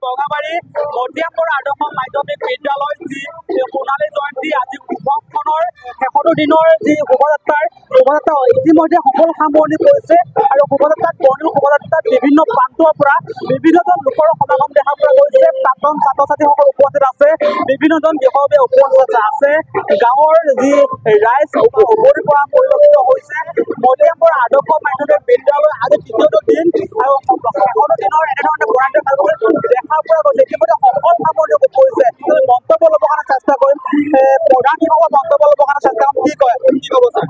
বৰঙাবাৰী মতিয়ামপুৰ আদৰ্শ মাধ্যমিক বিদ্যালয় যি সোণালী জয়ন্তী আজি উৎসৱখনৰ শেষৰ দিনৰ যি শোভাযাত্ৰা ইতিমধ্যে সফল সামৰণি পৰিছে আৰু শোভাযাত্ৰাত বৰ্ণিল শোভাযাত্ৰাত বিভিন্ন প্ৰান্তৰ পৰা বিভিন্নজন লোকৰ সমাগম দেখা পোৱা গৈছে। প্ৰাক্তন ছাত্ৰ ছাত্ৰীসকল উপস্থিত আছে, বিভিন্নজন বিষয়ে উপস্থিত আছে। গাঁৱৰ যি ৰাইজ উভতিৰ পৰা পৰিলক্ষিত হৈছে। মতিয়ামপুৰ আদৰ্শ মাধ্যমিক বিদ্যালয় আজি তৃতীয়টো দিন আৰু শেষৰ দিনৰ এনেধৰণে বৰাদ্দ দেখা পোৱা গৈছে। ইতিমধ্যে সফল সামৰণি পৰিছে। মন্তব্য ল'বৰ কাৰণে চেষ্টা কৰিম, প্ৰধান শিক্ষকৰ মন্তব্য ল'বৰ কাৰণে চেষ্টা কৰিম। কি কয়, কি ক'ব ছাৰ?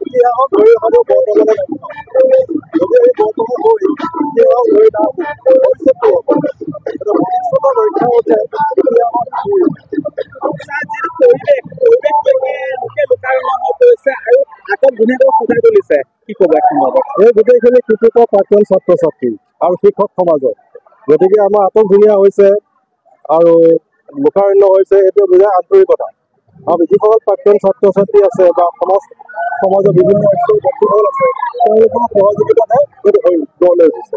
ইতিহাসত ধৰি হলেও বৰ্তমানে যদি এই বৰ্তমান হৈ ইতিহাস ধৰি ভৱিষ্যতটো ভৱিষ্যতৰ ৰক্ষা হৈছে আৰু আকৌ ধুনীয়াকৈ সজাই তুলিছে। কি ক'ব এই সন্দৰ্ভত? এই গোটেইখিনি কৃতিত্ব প্ৰাক্তন ছাত্ৰ ছাত্ৰী আৰু শিক্ষক সমাজৰ। গতিকে আমাৰ আটক ধুনীয়া হৈছে আৰু লোকাৰণ্য হৈছে, এইটো বুজায় আন্তৰিকতা। আৰু যিসকল প্ৰাক্তন ছাত্ৰ ছাত্ৰী আছে বা সমাজৰ বিভিন্ন ব্যক্তিসকল আছে, তেওঁলোকৰ সহযোগিতাতে এইটো গঢ় লৈ উঠিছে।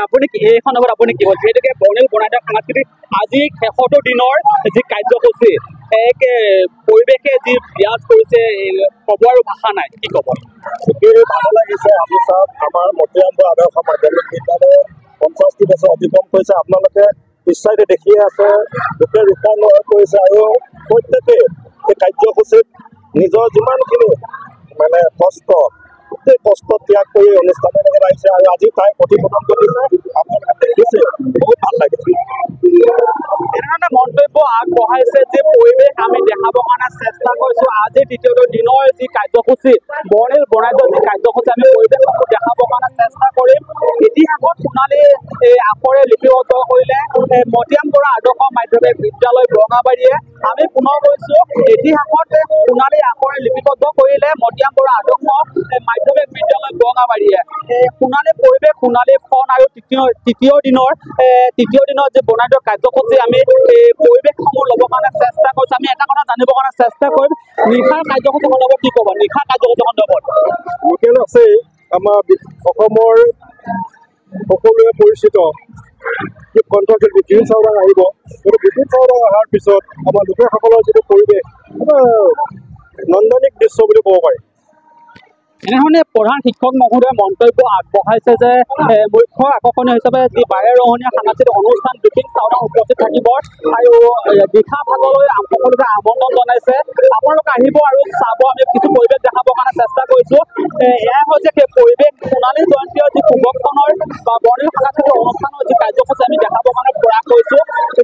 আপুনি এই সন্দৰ্ভত আপুনি কি হ'ল? যিহেতুকে বৰ্ণিল বৰ্ণাঢ্য সাংস্কৃতিক আজি শেষৰটো দিনৰ যি কাৰ্যসূচী এক পৰিৱেশে যি বিৰাজ কৰিছে, ক'ব আৰু ভাষা নাই। কি ক'ব? খুবেই ভালো লাগিছে। আমি চাওক, আমাৰ মতিয়ামপুৰ আদৰ্শ মাধ্যমিক বিদ্যালয়ে 50টি বছৰ অতিক্ৰম কৰিছে। আপোনালোকে নিশ্চয়কৈ দেখিয়ে আছে, গোটেই ৰূপায়ণ কৰিছে আৰু প্ৰত্যেকে এই কাৰ্যসূচীত নিজৰ যিমানখিনি কষ্ট, গোটেই কষ্ট ত্যাগ কৰি অনুষ্ঠানৰ লগত আহিছে আৰু আজি তাই প্ৰতিফলন কৰিছে। আপোনালোকে দেখিছে, বহুত ভাল লাগিছে। এনেধৰণে মন্তব্য আগবঢ়াইছে যে পৰিৱেশ আমি দেখাবৰ কাৰণে চেষ্টা কৰিছো। আজি তৃতীয়টো দিনৰ যি কাৰ্যসূচী, বৰ্ণিল বৰ্ণাঢ্য যি কাৰ্যসূচী, আমি পৰিৱেশসমূহ দেখাবৰ কাৰণে চেষ্টা কৰিম। ইতিহাসত সোণালী আখৰে লিপিবদ্ধ কৰিলে মতিয়ামপুৰ আদৰ্শ মাধ্যমিক বিদ্যালয় বৰঙাবাৰীয়ে। আমি পুনৰ কৈছো, ইতিহাসত সোণালী আখৰে লিপিবদ্ধ কৰিলে মতিয়ামপুৰ আদৰ্শ মাধ্যমিক বিদ্যালয় বৰঙাবাৰীয়ে। সোণালী পৰিৱেশ, সোণালী ফল আৰু তৃতীয় দিনৰ যে বৰ্ণাঢ্য কাৰ্যসূচী, আমি পৰিৱেশসমূহ ল'বৰ কাৰণে চেষ্টা কৰিছো। আমি এটা কথা জানিবৰ কাৰণে চেষ্টা কৰিম, নিশাৰ কাৰ্যসূচী সন্দৰ্ভত কি ক'ব? নিশাৰ কাৰ্যসূচী সন্দৰ্ভত লোকেল আছে আমাৰ অসমৰ সকলোৱে পৰিচিত কণ্ঠশিল্পী বিপিন চাওডাঙ আহিব। কিন্তু বিপিন চাওডাঙ অহাৰ পিছত আমাৰ লোকসকলৰ যিটো পৰিৱেশ, নন্দনিক দৃশ্য বুলি ক'ব পাৰি। এনেধৰণে প্ৰধান শিক্ষক মহোদয়ে মন্তব্য আগবঢ়াইছে যে মুখ্য আকৰ্ষণীয় হিচাপে যি বাৰেৰহণীয়া সাংস্কৃতিক অনুষ্ঠান বিপিন চাওডাঙ উপস্থিত থাকিব আৰু নিশা ভাগলৈ সকলোকে আমন্ত্ৰণ জনাইছে। আপোনালোকে আহিব আৰু চাব। আমি কিছু পৰিৱেশ দেখাবৰ কাৰণে চেষ্টা কৰিছো। এয়াই হৈছে সেই পৰিৱেশ, সোণালী জয়ন্তীৰ যি শুভক্ষণৰ বা বৰ্ণিল সাংস্কৃতিক অনুষ্ঠানৰ যি কাৰ্যসূচী আমি দেখাবৰ কাৰণে প্ৰয়াস কৰিছো।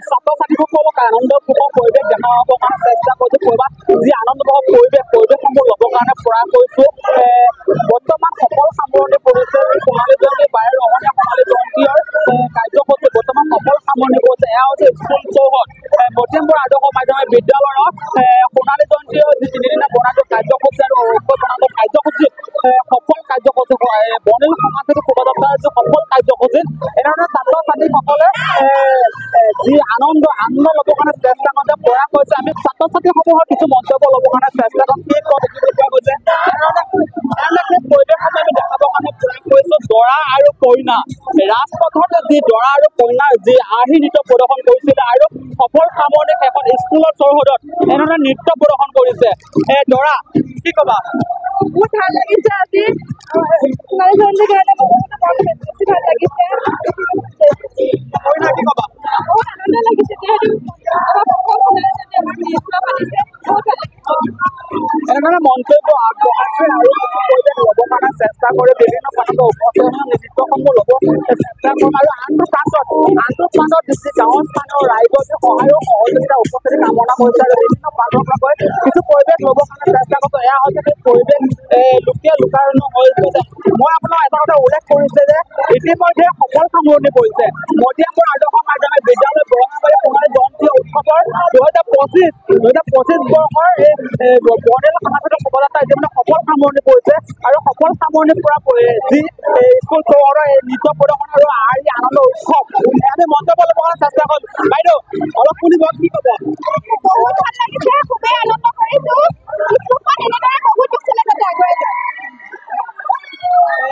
ছাত্ৰ ছাত্ৰীসকলক আনন্দপূৰ্ণ পৰিৱেশ দেখাবৰ কাৰণে চেষ্টা কৰিছো। ক'ৰবাত যি আনন্দময় পৰিৱেশসমূহ ল'বৰ কাৰণে প্ৰয়াস কৰিছো। বৰ্তমান সফল সামৰণি পৰিছে সোণালী জয়ন্তী, বাৰেৰহণীয়া সোণালী জয়ন্তীৰ কাৰ্যসূচী বৰ্তমান সফল সামৰণি পৰিছে। এয়া হৈছে স্কুল চৌহদ, মতিয়ামপুৰ আদৰ্শ মাধ্যমিক বিদ্যালয়ৰ সোণালী জয়ন্তীৰ যি তিনিদিনীয়া বৰ্ণাঢ্য কাৰ্যসূচী আৰু বৰ্ণাঢ্য কাৰ্যসূচী, সফল কাৰ্যসূচী, বৰ্ণিল সাংস্কৃতিক শোভাযাত্ৰাৰ যি সফল কাৰ্যসূচী, এনেধৰণে ছাত্ৰ ছাত্ৰীসকলে যি আনন্দ ল'বৰ কাৰণে চেষ্টা কৰিছে, প্ৰয়াস কৰিছে। আমি ছাত্ৰ ছাত্ৰীসমূহৰ কিছু মন্তব্য ল'বৰ কাৰণে চেষ্টা কৰিম। কি ক'ব গৈছে সেই পৰিৱেশসমূহ আমি দেখাবৰ কাৰণে প্ৰয়াস কৰিছো। দৰা আৰু কইনা ৰাজপথত যি দৰা আৰু কইনাৰ যি আৰ্হি নৃত্য প্ৰদৰ্শন কৰিছিলে আৰু সফল সামৰণি শেষত স্কুলৰ চৌহদত এনেধৰণে নৃত্য প্ৰদৰ্শন কৰিছে। দৰা, কি ক'বা? বহুত ভাল লাগিছে আজি সোণালী জয়ন্তীৰ কাৰণে বেছি ভাল লাগিছে। কইনা, কি ক'বা? বহুত আনন্দ লাগিছে, যিহেতু এনেধৰণে মন্তব্য আগবঢ়াইছে আৰু কিছু পৰিৱেশ ল'বৰ কাৰণে চেষ্টা কৰে। বিভিন্ন প্ৰান্তত উপস্থিত নৃত্যসমূহ ল'ব চেষ্টা কৰে আৰু আনটো প্ৰান্তত যি গাঁৱৰ স্থানীয় ৰাইজৰ যি সহায় সহযোগিতা উপস্থিতি কামনা কৰিছে আৰু বিভিন্ন প্ৰান্তৰ পৰা কিছু পৰিৱেশ ল'বৰ কাৰণে চেষ্টা কৰিছে। এয়া হৈছে সেই পৰিৱেশ লোকাৰণ্য হৈ গৈছে। মই আপোনাক এটা কথা উল্লেখ কৰিছে যে ইতিমধ্যে সফল সামৰণি পৰিছে মতিয়ামপুৰ আদৰ্শ মাধ্যমিক বিদ্যালয় বৰঙাবাৰী সোণালী জয়ন্তী উৎসৱৰ 2025 বৰ্ষৰ এই বৰ্ণিল সাংস্কৃতিক শোভাযাত্ৰা ইতিমধ্যে সফল সামৰণি পৰিছে আৰু সফল সামৰণি পৰা যি স্কুল চৌহদৰ এই নৃত্য প্ৰদৰ্শন আৰু আনন্দ উৎসৱ, আমি মন্তব্য ল'বৰ কাৰণে চেষ্টা কৰিম। বাইদেউ অলপ শুনিব, কি ক'ব? বহুত ভাল লাগিছে, খুবেই আনন্দ কৰিছো।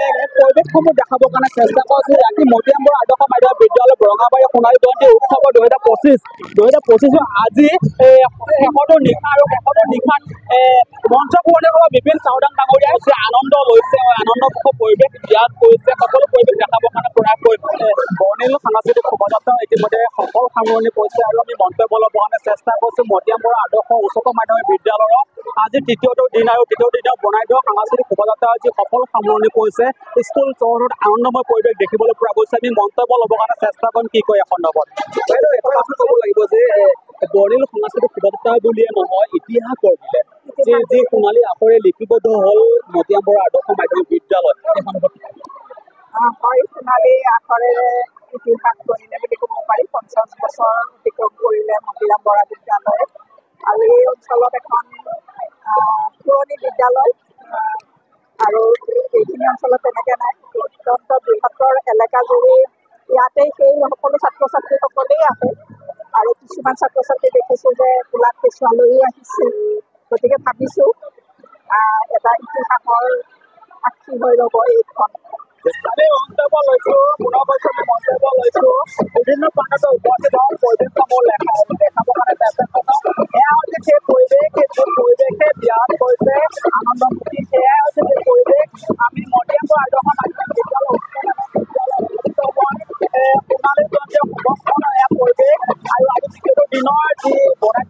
পৰিৱেশসমূহ দেখাবৰ কাৰণে চেষ্টা কৰিছো। আজি মতিয়াম বৰা আদৰ্শ মাধ্যমিক বিদ্যালয় বৰঙাবাৰী সোণালী জয়ন্তী উৎসৱৰ 2025 আজি শেষৰটো নিশা আৰু শেষৰটো নিশাত মঞ্চ পুৰণি কৰা বিপিন চাওডাং ডাঙৰীয়াই যে আনন্দ লৈছে আনন্দমুখৰ পৰিৱেশ ইয়াত কৰিছে সকলো পৰিৱেশ দেখাবৰ কাৰণে প্ৰয়াস কৰিছে। বৰ্ণিল সাংস্কৃতিক শোভাযাত্ৰা ইতিমধ্যে সফল সামৰণি পৰিছে আৰু আমি মন্তব্য ল'বৰ কাৰণে চেষ্টা কৰিছো মতিয়াম বৰা আদৰ্শ উচ্চতৰ মাধ্যমিক বিদ্যালয়ৰ আজি তৃতীয়টো দিন আৰু তৃতীয় দিনত বনাই দিয়া সাংস্কৃতিক শোভাযাত্ৰা আজি সফল সামৰণি পৰিছে। স্কুল চহৰত আনন্দময় পৰিৱেশ দেখিবলৈ পোৱা গৈছে। আমি মন্তব্য ল'বৰ কাৰণে চেষ্টা কৰিম কি কয় এই সন্দৰ্ভত। এটা কথা ক'ব লাগিব যে বৰ্ণিল সাংস্কৃতিক শোভাযাত্ৰা বুলিয়ে নহয় ইতিহাসৰ দিলে যি সোণালী আখৰে লিপিবদ্ধ হ'ল মতিয়াম বৰা আদৰ্শ মাধ্যমিক বিদ্যালয় এই সন্দৰ্ভত হয়, সোণালী আখৰেৰে ইতিহাস গঢ়িলে বুলি ক'ব পাৰি। 50 বছৰ অতিক্ৰম কৰিলে মতিয়াম বৰা বিদ্যালয়ে আৰু এই অঞ্চলত এখন পুৰণি বিদ্যালয় আৰু এইখিনি অঞ্চলত তেনেকৈ নাই। অত্যন্ত বৃহত্তৰ এলেকাজুৰি ইয়াতে সেই সকলো ছাত্ৰ ছাত্ৰীসকলেই আহে আৰু কিছুমান ছাত্ৰ ছাত্ৰী দেখিছোঁ যে কোলাত কেঁচুৱালৈও আহিছিল। গতিকে ভাবিছোঁ এটা ইতিহাসৰ সাক্ষী হৈ ৰ'ব এইখন। আমি মন্তব্য লৈছোঁ বিভিন্ন প্ৰান্তত উপস্থিত হওঁ পৰিৱেশসমূহ দেখাবৰ কাৰণে চেষ্টা কৰোঁ। এয়া হৈছে সেই পৰিৱেশে বিয়াত কৰিছে আনন্দমুখী। সেয়াই হৈছে সেই পৰিৱেশ আমি মতিয়াম বৰা আদৰ্শ মাধ্যমিক বিদ্যালয় সোণালী জয়ন্তী শুভক্ষণ এয়া পৰিৱেশ আৰু আজি তৃতীয়টো দিনৰ যি বনাই